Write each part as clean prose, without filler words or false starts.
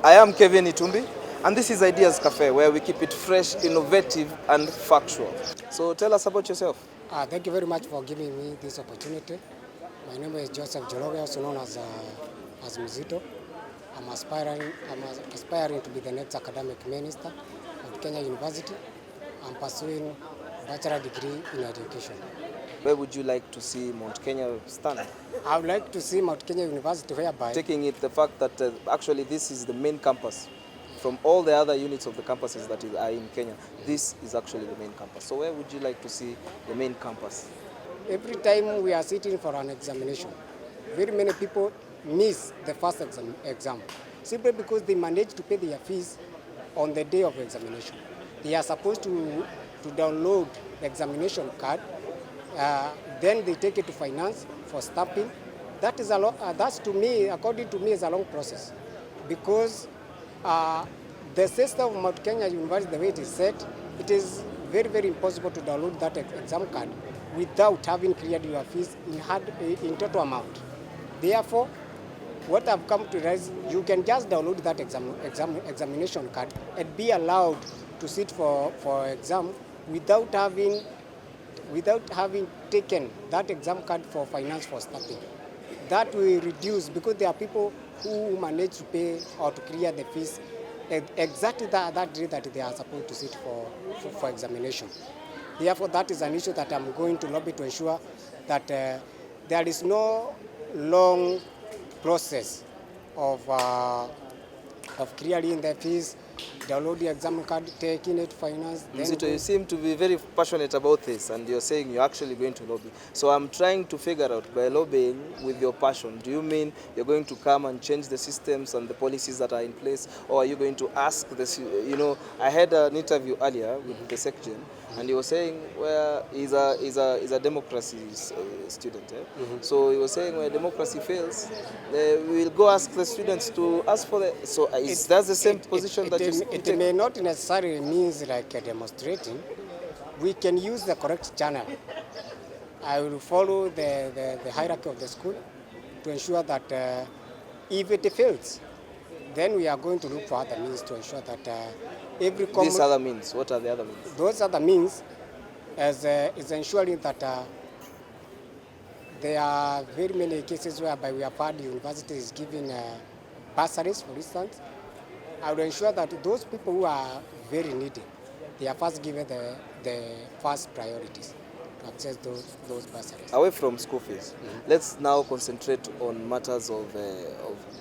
I am Kevin Itumbi, and this is Ideas Cafe, where we keep it fresh, innovative, and factual. So tell us about yourself. Thank you very much for giving me this opportunity. My name is Njoroge, also known as mzito. I'm aspiring to be the next academic minister of Kenya University. I'm pursuing a bachelor degree in education. Where would you like to see Mount Kenya stand? I would like to see Mount Kenya University whereby... Taking it the fact that actually this is the main campus. From all the other units of the campuses that are in Kenya, this is actually the main campus. So where would you like to see the main campus? Every time we are sitting for an examination, very many people miss the first exam simply because they manage to pay their fees on the day of examination. They are supposed to download the examination card, then they take it to finance for stamping. That is that's to me, according to me, is a long process because the system of Mount Kenya University, the way it is set, it is very, very impossible to download that exam card without having cleared your fees in total amount. Therefore, what I've come to realize, you can just download that examination card and be allowed to sit for exam without having taken that exam card for finance for stamping. That will reduce, because there are people who manage to pay or to clear the fees exactly that day that they are supposed to sit for examination. Therefore, that is an issue that I'm going to lobby to ensure that there is no long process of clearing the fees, download the exam card, taking it, finance. Mzito, you seem to be very passionate about this, and you're saying you're actually going to lobby. So I'm trying to figure out, by lobbying with your passion, do you mean you're going to come and change the systems and the policies that are in place, or are you going to ask this? You know, I had an interview earlier with the section, and he was saying where he's a democracy student. So he was saying where democracy fails, we will go ask the students to ask for the. So is that the same position that you take? It may not necessarily means like demonstrating. We can use the correct channel. I will follow the hierarchy of the school to ensure that if it fails, then we are going to look for other means to ensure that every common... These other means, what are the other means? Those other means is ensuring that there are very many cases whereby we have had universities giving bursaries, for instance. I will ensure that those people who are very needy, they are first given the first priorities to access those bursaries. Away from school fees, let's now concentrate on matters of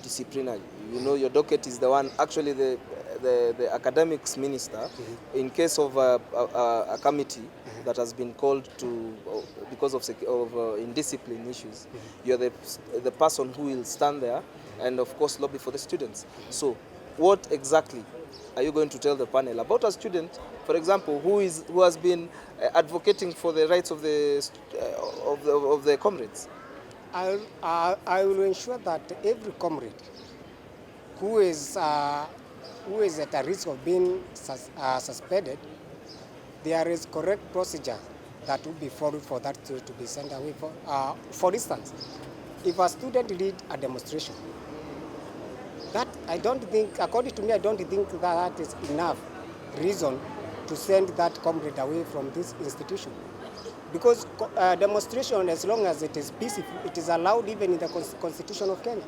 disciplinary. You know, your docket is the one, actually the academics minister, in case of a committee that has been called to because of indiscipline issues, you're the person who will stand there and of course lobby for the students. So what exactly are you going to tell the panel about a student, for example, who has been advocating for the rights of the comrades? I will ensure that every comrade who is at a risk of being suspended, there is correct procedure that will be followed for that to be sent away. For instance, if a student lead a demonstration, that I don't think, according to me, I don't think that is enough reason to send that comrade away from this institution. Because demonstration, as long as it is peaceful, it is allowed even in the Constitution of Kenya.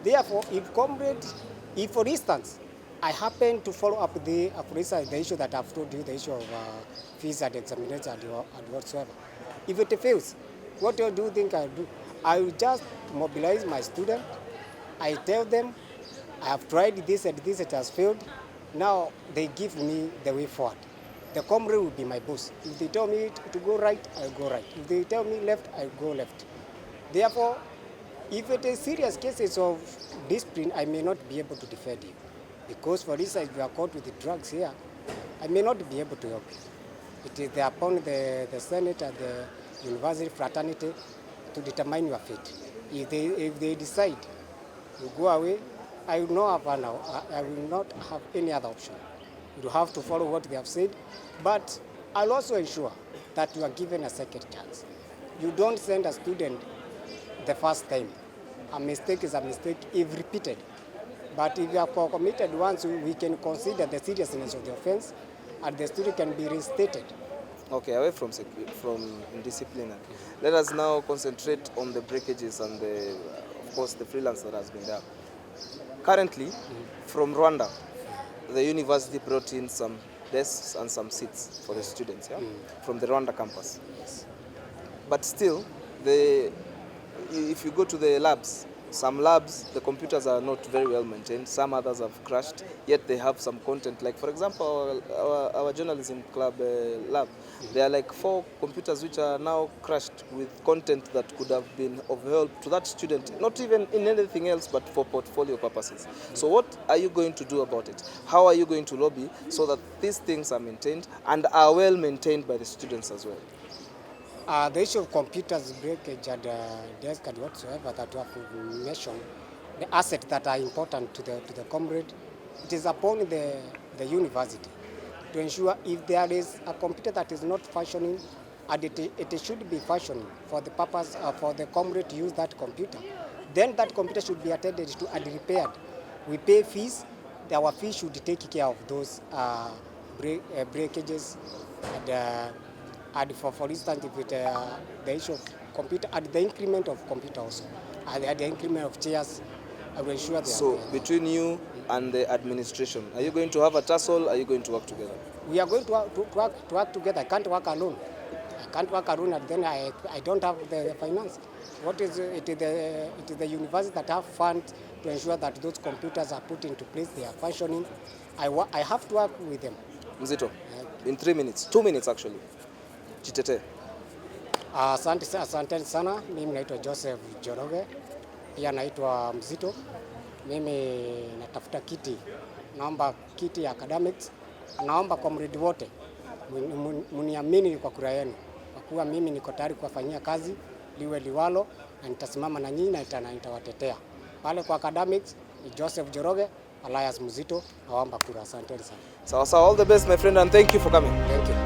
Therefore, if for instance, I happen to follow up the issue that I've told you, the issue of fees and examinations and whatsoever. If it fails, what do you think I'll do? I will just mobilize my students. I tell them, I have tried this and this, it has failed. Now they give me the way forward. The comrade will be my boss. If they tell me to go right, I'll go right. If they tell me left, I'll go left. Therefore, if it is serious cases of discipline, I may not be able to defend you. Because for instance, if you are caught with the drugs here, I may not be able to help you. It is upon the Senate and the university fraternity to determine your fate. If they decide to go away, I will not have any other option. You have to follow what they have said, but I'll also ensure that you are given a second chance. You don't send a student the first time. A mistake is a mistake if repeated. But if you are committed once, we can consider the seriousness of the offense and the student can be reinstated. Okay, away from indisciplinary. Let us now concentrate on the breakages and of course the freelance that has been there. Currently, from Rwanda, the university brought in some desks and some seats for the students, from the Rwanda campus. Yes. But still, if you go to the labs, some labs, the computers are not very well maintained. Some others have crashed, yet they have some content. Like, for example, our journalism club lab, there are like 4 computers which are now crashed with content that could have been of help to that student, not even in anything else, but for portfolio purposes. So what are you going to do about it? How are you going to lobby so that these things are maintained and are well maintained by the students as well? The issue of computers, breakage, and desk and whatsoever that you have mentioned, the assets that are important to the comrade, it is upon the university to ensure if there is a computer that is not functioning, and it should be functioning for the purpose for the comrade to use that computer, then that computer should be attended to and repaired. We pay fees. Our fees should take care of those breakages and for instance, if the issue of computer and the increment of computer also, and the increment of chairs, I will ensure that. So between you and the administration, are you going to have a tussle? Are you going to work together? We are going to work together. I can't work alone. And then I don't have the finance. What is it? It is the university that have funds to ensure that those computers are put into place. They are functioning. I have to work with them. Mzito, in 3 minutes, 2 minutes actually. Jitete. Asante sana. Mimi naitwa Joseph Njoroge. Pia naitwa Mzito. Mimi natafuta kiti. Naomba kiti ya academics. Naomba comrade wote mniamini kwa kura yenu. Kwa kuwa mimi niko tayari kuwafanyia kazi liwe liwalo, na nitasimama na nyinyi na nitawatetea. Pale kwa academics ni Joseph Njoroge, alias Mzito. Naomba kura. Asante sana. So all the best my friend and thank you for coming. Thank you.